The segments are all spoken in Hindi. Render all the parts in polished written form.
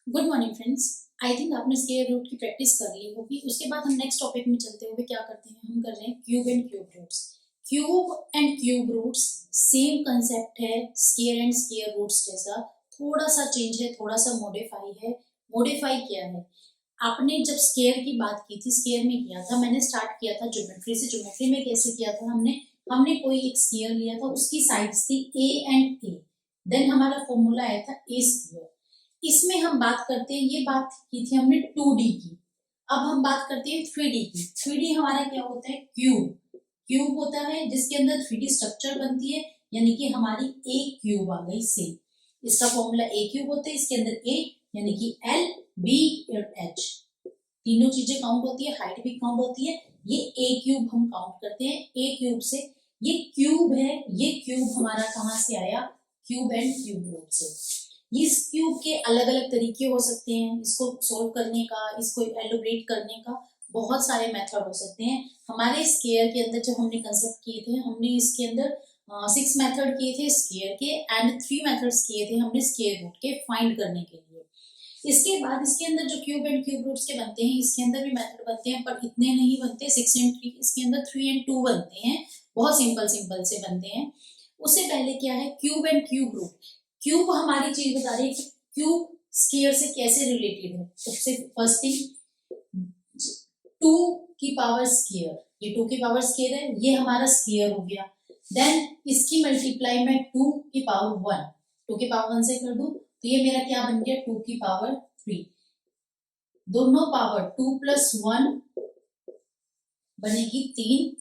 Good morning friends. I think आपने स्क्वायर रूट की प्रैक्टिस कर ली होगी। उसके बाद हम नेक्स्ट टॉपिक में चलते हुए क्या करते हैं, हम कर रहे हैं cube and cube roots. Cube and cube roots same concept है स्क्वायर एंड स्क्वायर रूट्स जैसा, थोड़ा सा चेंज है, थोड़ा सा मॉडिफाई है। मॉडिफाई क्या है, आपने जब स्क्वायर की बात की थी, स्क्वायर में किया था, मैंने स्टार्ट किया था ज्योमेट्री से। ज्योमेट्री में कैसे किया था, हमने हमने कोई एक स्क्वायर लिया था, उसकी साइड्स थी ए एंड ए, देन हमारा फॉर्मूला आया था ए स्क्वायर। इसमें हम बात करते हैं, ये बात की थी हमने 2D की। अब हम बात करते हैं 3D की। 3D हमारा क्या होता है, क्यूब। क्यूब होता है जिसके अंदर 3D स्ट्रक्चर बनती है, यानी कि हमारी ए क्यूब आ गई सेम। इसका फॉर्मूला ए क्यूब होता है, इसके अंदर ए यानी कि एल बी और एच तीनों चीजें काउंट होती है, हाइट भी काउंट होती है। ये ए क्यूब हम काउंट करते हैं ए क्यूब से। ये क्यूब है, ये क्यूब हमारा कहाँ से आया, क्यूब एंड क्यूब रूट से। इस क्यूब के अलग अलग तरीके हो सकते हैं, इसको सोल्व करने का, इसको एलोब्रेट करने का बहुत सारे मेथड हो सकते हैं। हमारे स्क्वायर के अंदर जब हमने कंसेप्ट किए थे, हमने इसके अंदर 6 मेथड किए थे स्क्वायर के एंड 3 मेथड्स किए थे हमने स्क्वायर रूट के फाइंड करने के लिए। इसके बाद इसके अंदर जो क्यूब एंड क्यूब रूट्स के बनते हैं, इसके अंदर भी मेथड बनते हैं, पर इतने नहीं बनते 6 एंड 3, इसके अंदर 3 एंड 2 बनते हैं, बहुत सिंपल सिंपल से बनते हैं। उससे पहले क्या है, cube and cube root. Cube हमारी चीज बता रही है कि क्यूब स्क्वायर से कैसे रिलेटेड है। सबसे फर्स्ट थिंग, 2 की पावर स्क्वायर, ये 2 की पावर स्क्वायर है, ये हमारा स्क्वायर हो गया। देन इसकी मल्टीप्लाई में 2 की पावर 1, 2 की पावर 1 से कर दूं तो ये मेरा क्या बन गया, 2 की पावर 3। दोनों पावर 2 प्लस 1 बनेगी 3,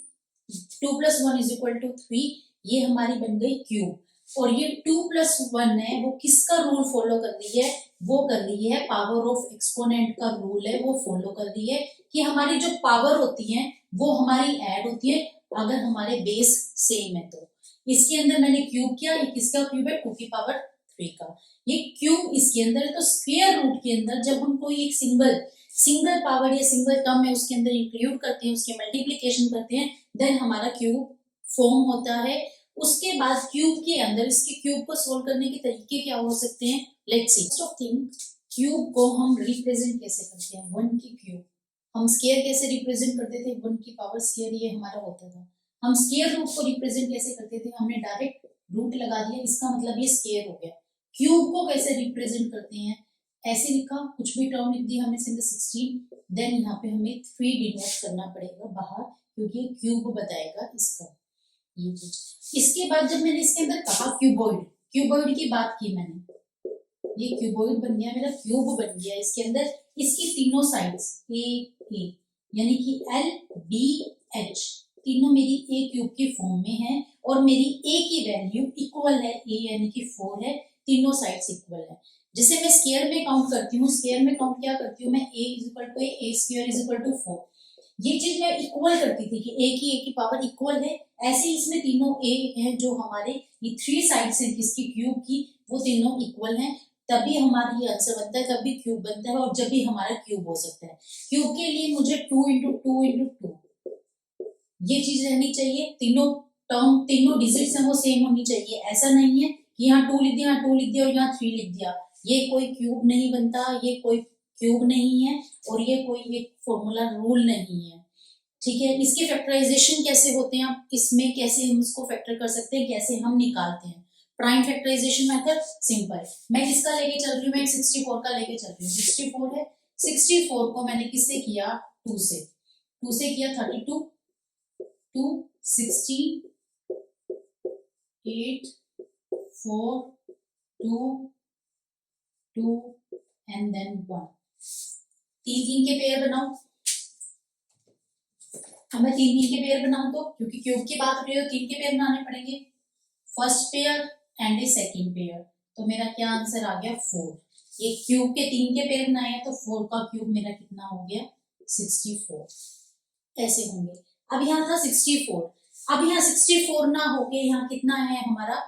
2 प्लस 1 इज इक्वल टू 3। ये हमारी बन गई क्यूब। और ये 2 प्लस 1 है, वो किसका रूल फॉलो कर रही है, वो कर रही है पावर ऑफ एक्सपोनेंट का रूल है, वो फॉलो कर रही है कि हमारी जो पावर होती है वो हमारी ऐड होती है अगर हमारे बेस सेम है तो। इसके अंदर मैंने क्यूब किया, ये किसका क्यूब है, 2 की पावर 3 का। ये क्यूब इसके अंदर है, तो स्क्वायर रूट के अंदर जब हम कोई एक सिंगल पावर या सिंगल टर्म है उसके अंदर इंक्लूड करते हैं, उसके मल्टीप्लीकेशन करते हैं, देन हमारा क्यूब फॉर्म होता है। उसके बाद क्यूब के अंदर इसके क्यूब को सोल्व करने के तरीके क्या हो सकते हैं, let's see. First of thing, cube को हम रिप्रेजेंट कैसे करते हैं, 1 की क्यूब। हम स्क्वायर कैसे रिप्रेजेंट करते थे, 1 की पावर स्क्वायर ये हमारा होता था। हम स्क्वायर रूट को रिप्रेजेंट कैसे करते थे, हमने डायरेक्ट रूट लगा दिया, इसका मतलब ये स्क्वायर हो गया। क्यूब को कैसे रिप्रेजेंट करते हैं, ऐसे लिखा, कुछ भी टर्म लिख दी हमने सिंपल 16, देन यहाँ पे हमें 3 डिनोट करना पड़ेगा बाहर, क्योंकि क्यूब बताएगा इसका ये चीज। इसके बाद जब मैंने इसके अंदर कहा क्यूबॉइड, क्यूबॉइड की बात की मैंने, ये क्यूबॉइड बन गया मेरा, क्यूब बन गया। इसके अंदर इसकी तीनों साइड्स ए ए यानी कि एल बी एच तीनों मेरी ए क्यूब के फॉर्म में है, और मेरी ए की वैल्यू इक्वल है, ए यानी कि 4 है, तीनों साइड्स इक्वल है। जिसे मैं स्क्वायर में काउंट करती हूँ, स्क्वायर में काउंट क्या करती हूँ मैं, a is equal to a square is equal to 4। ये चीज मैं इक्वल करती थी कि ए की पावर इक्वल है। ऐसे इसमें तीनों ए हैं, जो हमारे ये 3 साइड्स हैं किसकी, क्यूब की, वो तीनों इक्वल हैं, तभी हमारा ये आंसर बनता है, तभी क्यूब बनता है, और जब भी हमारा क्यूब हो सकता है। क्यूब के लिए मुझे 2 इंटू 2 इंटू 2 ये चीज रहनी चाहिए, तीनों टर्म तीनों डिजिट्स हैं वो सेम होनी चाहिए। ऐसा नहीं है कि यहाँ 2 लिख दिया, यहाँ 2 लिख दिया और यहाँ 3 लिख दिया, ये कोई क्यूब नहीं बनता, ये कोई क्यूब नहीं है, और ये कोई एक फॉर्मूला रूल नहीं है। ठीक है, इसके फैक्टराइजेशन कैसे होते हैं, आप इसमें कैसे हम इसको फैक्टर कर सकते हैं, कैसे हम निकालते हैं। प्राइम फैक्टराइजेशन मेथड सिंपल, मैं किसका लेके चल रही हूँ, मैं 64 का लेके चल रही हूँ। 64 है, 64 को मैंने किससे किया, 2 से, 2 से किया 32, 2 16 8 4 2 2 एंड देन 1। तीन तीन के पेयर बनाओ, अब मैं 3 3 के पेयर बनाऊं तो, क्योंकि क्यूब की बात हो रही है तो 3 के पेयर बनाने पड़ेंगे, first pair and A second pair. तो मेरा क्या आंसर आ गया, 4। ये क्यूब के 3 के पेयर बनाए हैं, तो 4 का क्यूब मेरा कितना हो गया, 64। ऐसे होंगे। अब यहाँ था 64, अब यहाँ 64 ना होके यहाँ कितना है हमारा,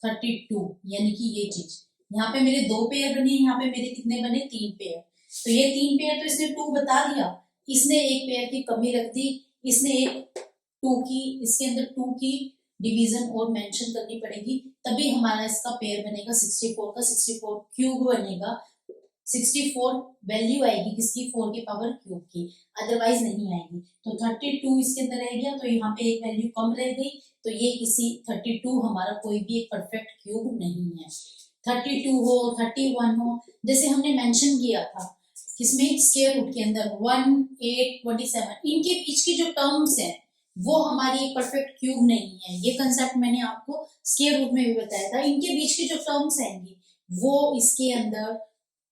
32, यानी कि ये चीज यहाँ पे मेरे 2 पेयर बने, यहाँ पे मेरे कितने बने, 3 पेयर। तो ये 3 पेयर तो इसने 2 बता दिया, इसने एक पेयर की कमी रख दी, इसने एक 2 की, इसके अंदर 2 की डिवीजन और मेंशन करनी पड़ेगी, तभी हमारा इसका पेयर बनेगा 64 का, 64 क्यूब बनेगा। 64 वैल्यू आएगी किसकी, 4 की पावर क्यूब की, अदरवाइज नहीं आएगी। तो 32 इसके अंदर रह गया, तो यहाँ पे एक वैल्यू कम रह गई, तो ये किसी 32 हमारा कोई भी एक परफेक्ट क्यूब नहीं है। 32 हो, 31 हो, जैसे हमने मेंशन किया था किसमें, स्क्वायर रूट के अंदर 1, 8, 27, इनके बीच की जो टर्म्स है वो हमारी एक परफेक्ट क्यूब नहीं है। ये कंसेप्ट मैंने आपको स्क्वायर रूट में भी बताया था। इनके बीच की जो टर्म्स आएंगी वो इसके अंदर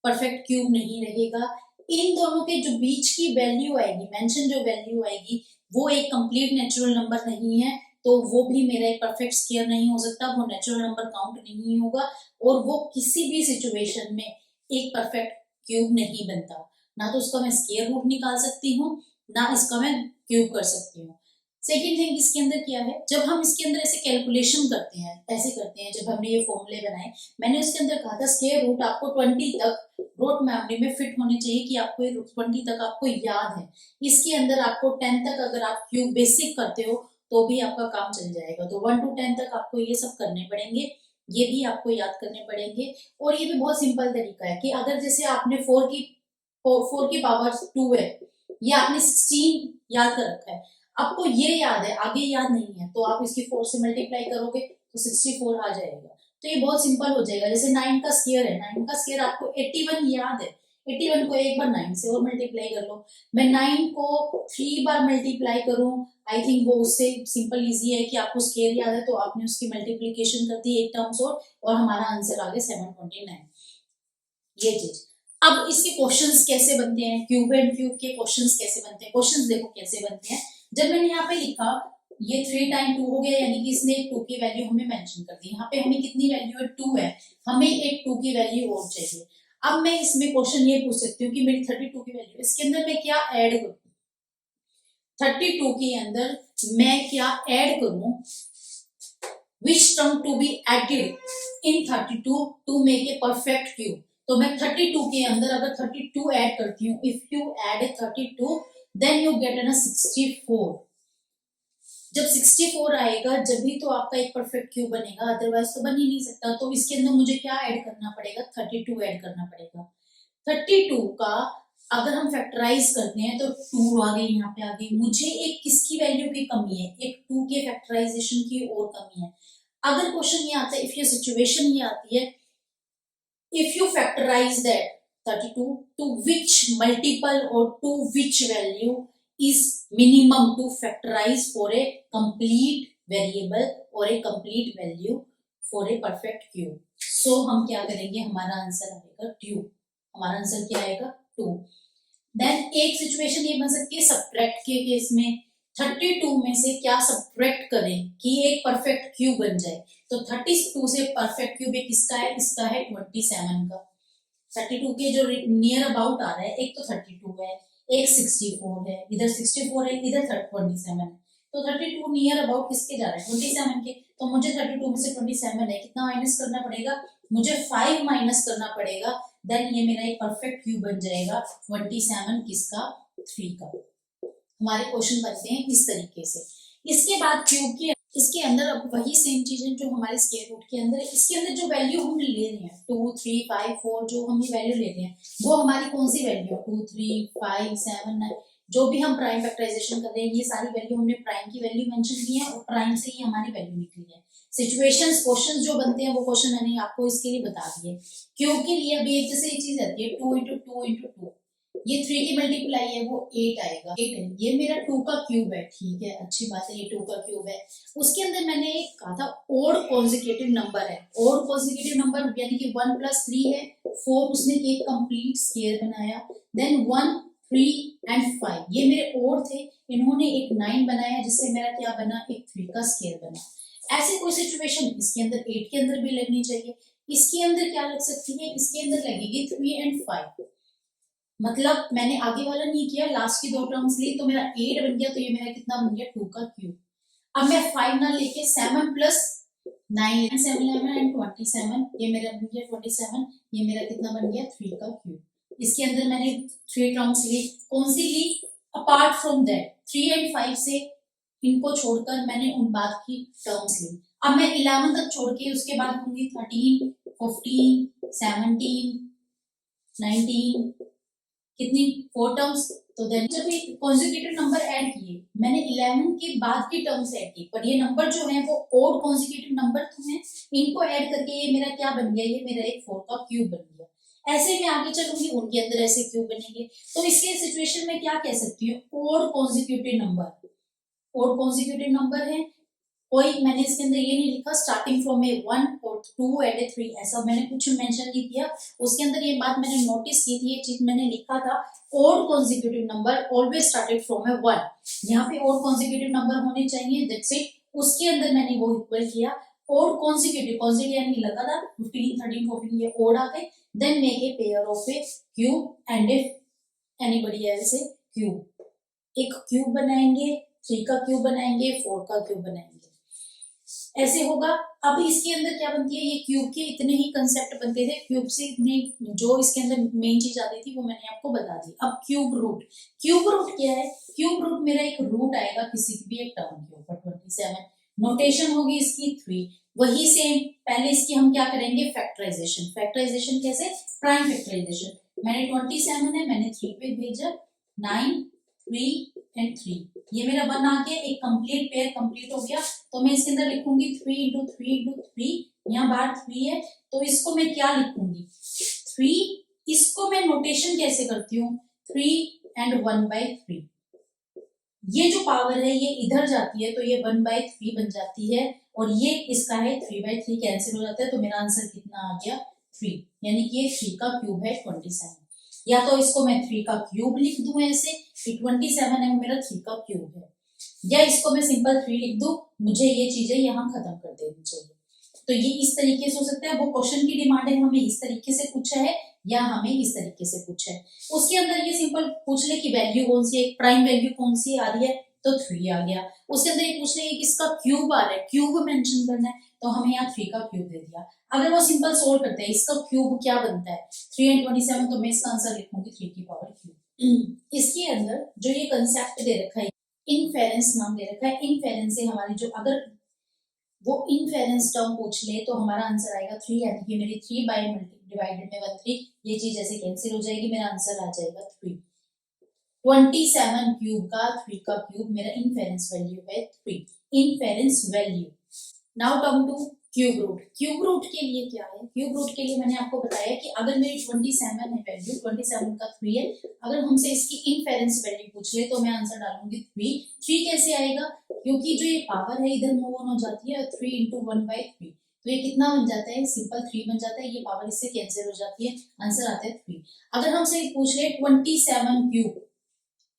परफेक्ट क्यूब नहीं रहेगा। इन दोनों के जो बीच की वैल्यू आएगी, मेंशन जो वैल्यू आएगी, वो एक कंप्लीट नेचुरल नंबर नहीं है, तो वो भी मेरा एक परफेक्ट स्क्वायर नहीं हो सकता, वो नेचुरल नंबर काउंट नहीं होगा, और वो किसी भी सिचुएशन में एक परफेक्ट क्यूब नहीं बनता। ना तो उसका मैं स्क्वायर रूट निकाल सकती हूँ, ना इसका मैं क्यूब कर सकती हूँ। सेकेंड थिंग इसके अंदर क्या है, जब हम इसके अंदर ऐसे कैलकुलेशन करते हैं, ऐसे करते हैं, जब हमने ये फॉर्मूले बनाए, मैंने उसके अंदर कहा था स्क्वायर रूट आपको 20 तक रोट मेमोरी में फिट होने चाहिए, कि आपको 20 तक आपको याद है। इसके अंदर आपको 10 तक अगर आप क्यूब बेसिक करते हो तो भी आपका काम चल जाएगा। तो 1 to 10 तक आपको ये सब करने पड़ेंगे, ये भी आपको याद करने पड़ेंगे। और ये भी बहुत सिंपल तरीका है कि अगर जैसे आपने 4 की पावर 2 है, ये आपने 16 याद कर रखा है, आपको ये याद है, आगे याद नहीं है, तो आप इसकी 4 से मल्टीप्लाई करोगे तो 64 आ जाएगा। तो ये बहुत सिंपल हो जाएगा। जैसे 9 का स्क्वायर है, 9 का स्क्वायर आपको 81 याद है, 81 को एक बार 9 से और मल्टीप्लाई कर लो। मैं 9 को 3 बार मल्टीप्लाई करूं, आई थिंक वो उससे सिंपल इजी है कि आपको स्क्वायर याद है, तो आपने उसकी मल्टीप्लीकेशन कर दी एक टर्म्स और हमारा आंसर आ गया 729। ये चीज। अब इसके क्वेश्चंस कैसे बनते हैं, क्यूब एंड क्यूब के क्वेश्चंस कैसे बनते हैं, क्वेश्चंस देखो कैसे बनते हैं। जब मैंने यहाँ पे लिखा ये 3 टाइम 2 हो गया, यानी कि इसने एक 2 की वैल्यू हमें मेंशन कर दी। यहाँ पे हमें कितनी वैल्यू है, 2 है, हमें एक 2 की वैल्यू और चाहिए। अब मैं इसमें क्वेश्चन ये पूछ सकती हूँ कि मेरी 32 की वैल्यू, इसके अंदर मैं क्या ऐड करूँ, 32 के अंदर मैं क्या ऐड करूं, which term to be added in 32 to make a perfect cube। तो मैं 32 के अंदर अगर 32 ऐड करती हूँ, if you add 32 then you get a 64। जब 64 आएगा जब भी तो आपका एक परफेक्ट क्यूब बनेगा, अदरवाइज तो बन ही नहीं सकता। तो इसके अंदर मुझे क्या ऐड करना पड़ेगा, 32 ऐड करना पड़ेगा। 32 का अगर हम फैक्टराइज करते हैं तो 2 आ गई, यहाँ पे आ गई। मुझे एक किसकी वैल्यू की कमी है, एक 2 के फैक्टराइजेशन की और कमी है। अगर क्वेश्चन ये आता है, इफ ये सिचुएशन ये आती है, if you factorise that 32 to which multiple or to which value is minimum to factorize for a complete variable or a complete value for a perfect cube। so हम क्या करेंगे, हमारा आंसर आएगा 2, हमारा आंसर क्या आएगा 2। देन एक सिचुएशन ये बन सकती है सब्ट्रैक्ट के केस में, 32 में से क्या सब्ट्रैक्ट करें कि एक परफेक्ट क्यूब बन जाए। तो 32 से परफेक्ट क्यूब एक किसका है, इसका है 27 का। 32 के जो नियर अबाउट आ रहा है, एक तो 32 है, एक 64 है, इधर 64 है, इधर 27 है। तो 32 नियर अबाउट किसके जा रहा है, 27 के। तो मुझे 32 में से 27 है, कितना माइनस करना पड़ेगा, मुझे 5 माइनस करना पड़ेगा। देन ये मेरा एक परफेक्ट क्यूब बन जाएगा 27 किसका, 3 का। हमारे क्वेश्चन बनते हैं इस तरीके से। इसके बाद क्यूब के इसके अंदर अब वही सेम चीजें जो हमारे स्क्वायर रूट के अंदर है, इसके अंदर जो वैल्यू हम ले रहे हैं 2, 3, 5, 4 जो हम ये वैल्यू ले रहे हैं वो हमारी कौन सी वैल्यू है, 2, 3, 5, 7, 9, जो भी हम प्राइम फैक्टराइजेशन कर रहे हैं ये सारी वैल्यू हमने प्राइम की वैल्यू मेंशन की है और प्राइम से ही हमारी वैल्यू निकली है। सिचुएशंस क्वेश्चंस जो बनते हैं वो क्वेश्चन मैंने आपको इसके लिए बता दिए। क्यूब के लिए अभी एक जैसे ये चीज आती है 2 into 2 into 2, ये 3 की मल्टीप्लाई है वो 8 आएगा, 8 है, ये मेरा 2 का क्यूब है, ठीक है, अच्छी बात है, ये 2 का क्यूब है। उसके अंदर मैंने कहा था ओड कॉन्जिक्यूटिव नंबर है, ओड कॉन्जिक्यूटिव नंबर यानी कि 1 + 3 है, 4 उसने एक कंप्लीट स्क्वायर बनाया, देन 1, 3 and 5 ये मेरे ओड थे, इन्होंने एक 9 बनाया जिससे मेरा क्या बना, एक 3 का स्क्वायर बना। ऐसे कोई सिचुएशन इसके अंदर 8 के अंदर भी लगनी चाहिए। इसके अंदर क्या लग सकती है, इसके अंदर लगेगी 3 and 5, मतलब मैंने आगे वाला नहीं किया, लास्ट की 2 टर्म्स ली तो मेरा 8 बन गया, तो ये मेरा कितना बन गया, 2 का क्यूब। अब मैं 5 ना लेके 7 + 9 7 11 and 27, ये मेरा बन गया 27, ये मेरा कितना बन गया, 3 का क्यूब। इसके अंदर मैंने 3 टर्म्स ली, कौन सी ली, अपार्ट फ्रॉम दैट 3 and 5 से इनको छोड़कर मैंने उन बाद की टर्म्स ली। अब मैं 11 तक छोड़ के उसके बाद होंगी 13, 15, 17, 19, कितनी 4 टर्म्स। तो देन जब ये कॉन्जिक्यूटिव नंबर ऐड किए, मैंने 11 के बाद की टर्म्स ऐड की, पर ये नंबर जो है वो ओड कॉन्जिक्यूटिव नंबर तो है, इनको ऐड करके ये मेरा क्या बन गया, ये मेरा एक 4 का क्यूब बन गया। ऐसे मैं आगे चलूंगी, उनके अंदर ऐसे क्यूब बनेंगे। तो इसके सिचुएशन में क्या कह सकती हूँ, odd consecutive number, odd consecutive number है कोई, मैंने इसके अंदर ये नहीं लिखा स्टार्टिंग फ्रॉम ए 1 और 2 एंड ए 3, ऐसा मैंने कुछ मेंशन नहीं किया। उसके अंदर ये बात मैंने नोटिस की थी, ये चीज मैंने लिखा था, odd consecutive number always started from a 1, यहाँ पे ओड कॉन्जिक्यूटिव नंबर होने चाहिए, दैट्स इट। उसके अंदर मैंने वो इक्वल किया, ओड कॉन्जिक्यूटिव, कॉन्जिक्यूटिव यानी लगा था 15 13 14 ये ओड आ गए, then make a pair of a cube and if anybody else a cube, एक क्यूब बनाएंगे, 3 का क्यूब बनाएंगे, 4 का क्यूब बनाएंगे, ऐसे होगा। अब इसके अंदर क्या बनती है, ये क्यूब के इतने ही कंसेप्ट बनते थे, क्यूब से इतने जो इसके अंदर मेन चीज आती थी वो मैंने आपको बता दी। अब क्यूब रूट, क्यूब रूट क्या है, क्यूब रूट मेरा एक रूट आएगा किसी भी एक टर्म के ऊपर, 27, नोटेशन होगी इसकी 3, वही सेम, पहले इसकी हम क्या करेंगे फैक्टराइजेशन, फैक्टराइजेशन कैसे, प्राइम फैक्टराइजेशन, मैंने 27 है, मैंने 3 पे भेजा, 9 3 एंड 3, ये मेरा 1 आ गया, एक कंप्लीट पेयर कंप्लीट हो गया। तो मैं इसके अंदर लिखूंगी 3 इंटू 3 इंटू 3, यहाँ बाहर 3 है, तो इसको मैं क्या लिखूंगी 3, इसको मैं नोटेशन कैसे करती हूँ 3 एंड 1/3, ये जो पावर है ये इधर जाती है तो ये 1/3 बन जाती है, और ये इसका है 3/3 कैंसिल हो जाता है, तो मेरा आंसर कितना आ गया 3, यानी कि ये 3 का क्यूब है 27। या तो इसको मैं 3 का क्यूब लिख दूं ऐसे कि 27 है मेरा 3 का क्यूब है, या इसको मैं सिंपल 3 लिख दूं, मुझे ये चीजें यहाँ खत्म कर देनी चाहिए। तो ये इस तरीके से हो सकता है, वो क्वेश्चन की डिमांड है हमें इस तरीके से पूछा है या हमें इस तरीके से पूछा है। उसके अंदर ये सिंपल पूछ ले कि वैल्यू कौन सी है, प्राइम वैल्यू कौन सी आ रही है, तो 3 आ गया। उसके अंदर ये पूछ ले कि किसका क्यूब आ रहा है, क्यूब मेंशन करना है, तो हमें यहाँ 3 का क्यूब दे दिया। अगर वो सिंपल सोल्व करते हैं इसका क्यूब क्या बनता है 3 एंड 27, तो मैं इसका आंसर लिखूंगी 3 की पावर क्यूब। इसके अंदर जो ये कंसेप्ट दे रखा है, इनफेरेंस नाम दे रखा है, इनफेरेंस से हमारी जो अगर वो इनफेरेंस टर्म पूछ ले तो हमारा आंसर आएगा 3, यानी कि मेरी 3 बाय डिवाइडेड में 1 3, ये चीज ऐसे कैंसिल हो जाएगी, मेरा आंसर आ जाएगा 3। 27 क्यूब का 3 का क्यूब मेरा इनफेरेंस वैल्यू है 3, inference value. Now come to cube root, cube root के लिए क्या है, क्यूब रूट के लिए मैंने आपको बताया कि अगर मेरी 27 है वैल्यू, 27 का 3 है, अगर हमसे इसकी इनफेरेंस वैल्यू पूछ ले तो मैं आंसर डालूंगी 3। 3 कैसे आएगा, क्योंकि जो ये पावर है इधर मूव ऑन हो जाती है, 3 इंटू 1/3, तो ये कितना बन जाता है, सिंपल 3 बन जाता है, ये पावर इससे कैंसिल हो जाती है, आंसर आता है 3। अगर हमसे पूछ ले 27 क्यूब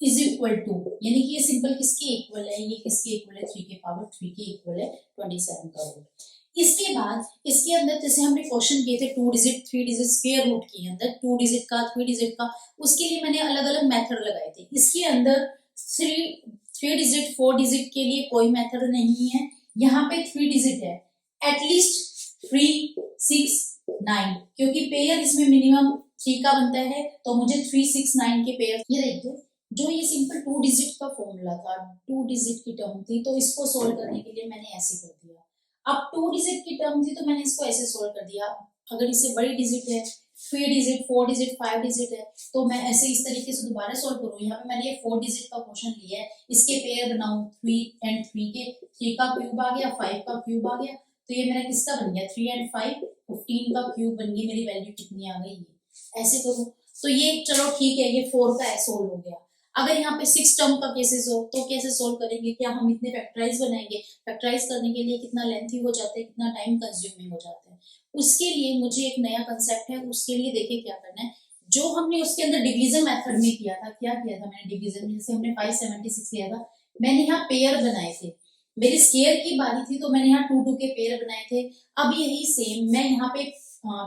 इज इक्वल टू, यानी कि ये सिंपल किसके इक्वल है, ये किसके इक्वल है 3 के पावर 3 के इक्वल है 27 का रूट। इसके बाद इसके अंदर जैसे हमने क्वेश्चन किए थे 2 डिजिट 3 डिजिट स्क्वायर रूट के अंदर 2 डिजिट का 3 डिजिट का, उसके लिए मैंने अलग अलग मेथड लगाए थे। इसके अंदर 3 डिजिट 4 डिजिट के लिए कोई मेथड नहीं है, यहाँ पे 3 डिजिट है, एटलीस्ट 3 6 9, क्योंकि पेयर इसमें मिनिमम 3 का बनता है, तो मुझे 3 6 9 के पेयर। ये देखिए जो ये सिंपल 2 डिजिट का फॉर्मूला था, 2 डिजिट की टर्म थी, तो इसको सोल्व करने के लिए मैंने ऐसे कर दिया। अब 2 डिजिट की टर्म थी तो मैंने इसको ऐसे सोल्व कर दिया। अगर इससे बड़ी डिजिट है 3 डिजिट 4 डिजिट 5 डिजिट है, तो मैं ऐसे इस तरीके से दोबारा सोल्व करूँ। यहाँ पे मैंने ये 4 डिजिट का क्वेश्चन लिया है, इसके पेयर बनाऊं 3 एंड 3 के, 3 का क्यूब आ गया, 5 का क्यूब आ गया, तो ये मेरा किसका बन गया 3 एंड 5 15 का क्यूब बन गया, मेरी वैल्यू कितनी आ गई, ऐसे करूँ तो ये चलो ठीक है, ये 4 का सोल्व हो गया। अगर यहाँ पे 6 टर्म का केसेस हो तो कैसे सोल्व करेंगे, क्या हम इतने फैक्टराइज बनाएंगे, फैक्टराइज करने के लिए कितना लेंथी हो जाता है, कितना टाइम कंज्यूमिंग हो जाता है। उसके लिए मुझे एक नया कंसेप्ट है, उसके लिए देखिए क्या करना है, जो हमने उसके अंदर डिवीजन मेथड में किया था, क्या किया था मैंने डिवीजन में, जैसे हमने 576 किया था, मैंने यहाँ पेयर बनाए थे, मेरी स्केयर की बारी थी तो मैंने यहाँ 2 2 के पेयर बनाए थे। अब यही सेम मैं यहाँ पे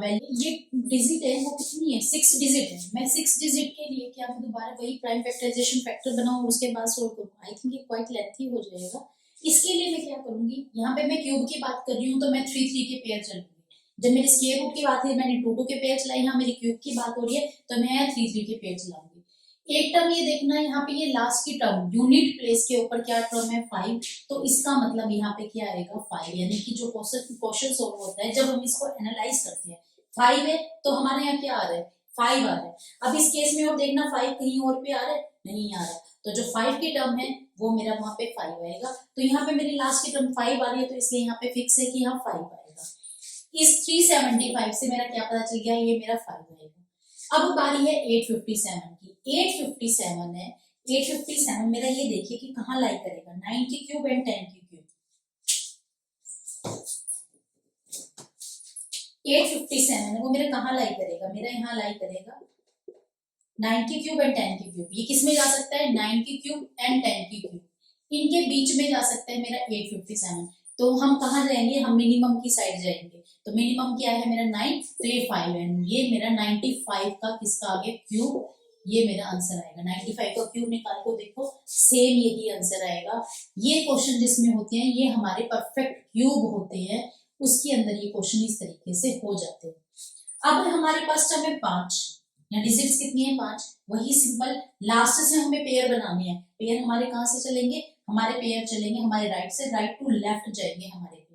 वैल्यू, ये डिजिट है वो कितनी है 6 डिजिट है, मैं 6 डिजिट के लिए क्या मैं दोबारा वही प्राइम फैक्टराइजेशन फैक्टर बनाऊं और उसके बाद सोल्व करूं, आई थिंक ये क्वाइट लेंथी हो जाएगा। इसके लिए मैं क्या करूंगी, यहाँ पे मैं क्यूब की बात कर रही हूँ तो मैं 3 3 के पेयर चलूंगी, जब मेरी स्क्वायर रूट की बात है मैंने 2 2 के पेयर चलाई, यहाँ मेरी क्यूब की बात हो रही है तो मैं 3 3 के पेयर चलाऊंगी। एक टर्म ये देखना है, यहाँ पे ये लास्ट की टर्म यूनिट प्लेस के ऊपर क्या टर्म है 5, तो इसका मतलब यहाँ पे क्या आएगा 5, यानी कि जो क्वेश्चन सोल्व होता है जब हम इसको एनालाइज करते हैं 5 है तो हमारे यहाँ क्या आ रहा है 5 आ रहा है। अब इस केस में और देखना 5 कहीं और पे आ रहा है, नहीं आ रहा, तो जो 5 की टर्म है वो मेरा वहां पे 5 आएगा। तो यहाँ पे मेरी लास्ट की टर्म 5 आ रही है, तो इसलिए यहाँ पे फिक्स है कि यहाँ 5 आएगा। इस 375 से मेरा क्या पता चल गया, ये मेरा 5 आएगा। अब बारी है 857 की। 857 है, 857 मेरा ये देखिए कि कहाँ लाई करेगा, 9 की क्यूब एंड 10 की क्यूब। 857 है वो मेरा कहाँ लाई करेगा, मेरा यहाँ लाई करेगा 9 की क्यूब एंड 10 की क्यूब। ये किस में जा सकता है, 9 की क्यूब एंड 10 की क्यूब, इनके बीच में जा सकता है मेरा 857। तो हम कहाँ जाएंगे, हम मिनिमम की साइड जाएंगे। तो मिनिमम क्या है मेरा 9, तो ये 5 है, ये मेरा 95 का किसका आगे क्यूब, ये मेरा आंसर आएगा। 95 का क्यूब निकाल को देखो, सेम यही आंसर आएगा। ये क्वेश्चन जिसमें होते हैं ये हमारे परफेक्ट क्यूब होते हैं, उसके अंदर ये क्वेश्चन इस तरीके से हो जाते हैं। अब हमारे पास टर्म है 5, यहाँ डिजिट्स कितनी है 5, वही सिंपल लास्ट से हमें पेयर बनाने हैं। पेयर हमारे कहाँ से चलेंगे, हमारे पेयर चलेंगे हमारे राइट से, राइट टू लेफ्ट जाएंगे हमारे पेयर।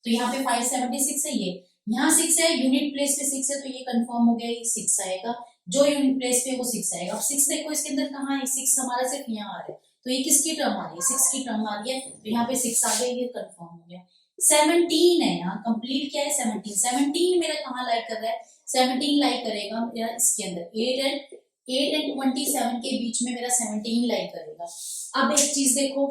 तो यहाँ पे 576 है, ये यहाँ 6 है, यूनिट प्लेस पे 6 है, तो ये कंफर्म हो गया, ये 6 आएगा। जो यूनिट प्लेस पे वो 6 आएगा। अब 6 देखो इसके अंदर कहाँ है, 6 हमारा सिर्फ यहाँ आ रहा है, तो ये किसकी टर्म आ रही है, 6 की टर्म आ रही है, तो यहाँ पे 6 आ गया, ये कंफर्म हो गया। 17 है, यहाँ कंप्लीट क्या है 17, 17 मेरा कहाँ लाइक कर रहा है, 17 लाइक करेगा मेरा इसके अंदर 8 एंड 27 के बीच में मेरा 17 लाइक करेगा। अब एक चीज देखो,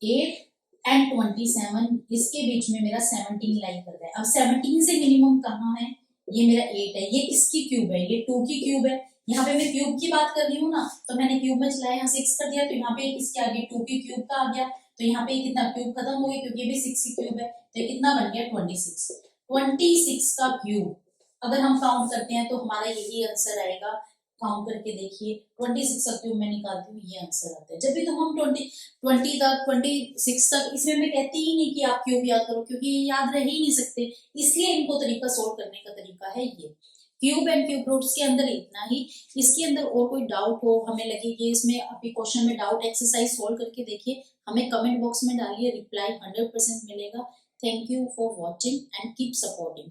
8 एंड 27 इसके बीच में मेरा 17 लाइक कर रहा है। अब 17 से मिनिमम कहाँ है, ये मेरा 8 है, ये किसकी क्यूब है, ये 2 की क्यूब है। यहाँ पे मैं क्यूब की बात कर रही हूँ ना, तो मैंने क्यूब में चलाया, यहाँ 6 कर दिया, तो यहाँ पे किसके आगे 2 की क्यूब का आ गया, तो यहाँ पे कितना क्यूब खत्म हो गया, क्योंकि ये भी 6 की क्यूब है, तो कितना बन गया 26 का क्यूब। अगर हम काउंट करते हैं तो हमारा यही आंसर आएगा। काउंट करके देखिए, 26 का क्यूब मैं निकालती हूँ, ये आंसर आता है। जब भी तो हम 20 तक 26 तक, इसमें मैं कहती ही नहीं कि आप क्यूब याद करो, क्योंकि ये याद रह ही नहीं सकते, इसलिए इनको तरीका सोल्व करने का तरीका है ये क्यूब एंड क्यूब रूट्स के अंदर इतना ही। इसके अंदर और कोई डाउट हो, हमें लगे कि इसमें अभी क्वेश्चन में डाउट, एक्सरसाइज सोल्व करके देखिए, हमें कमेंट बॉक्स में डालिए, रिप्लाई 100% मिलेगा। Thank you for watching and keep supporting.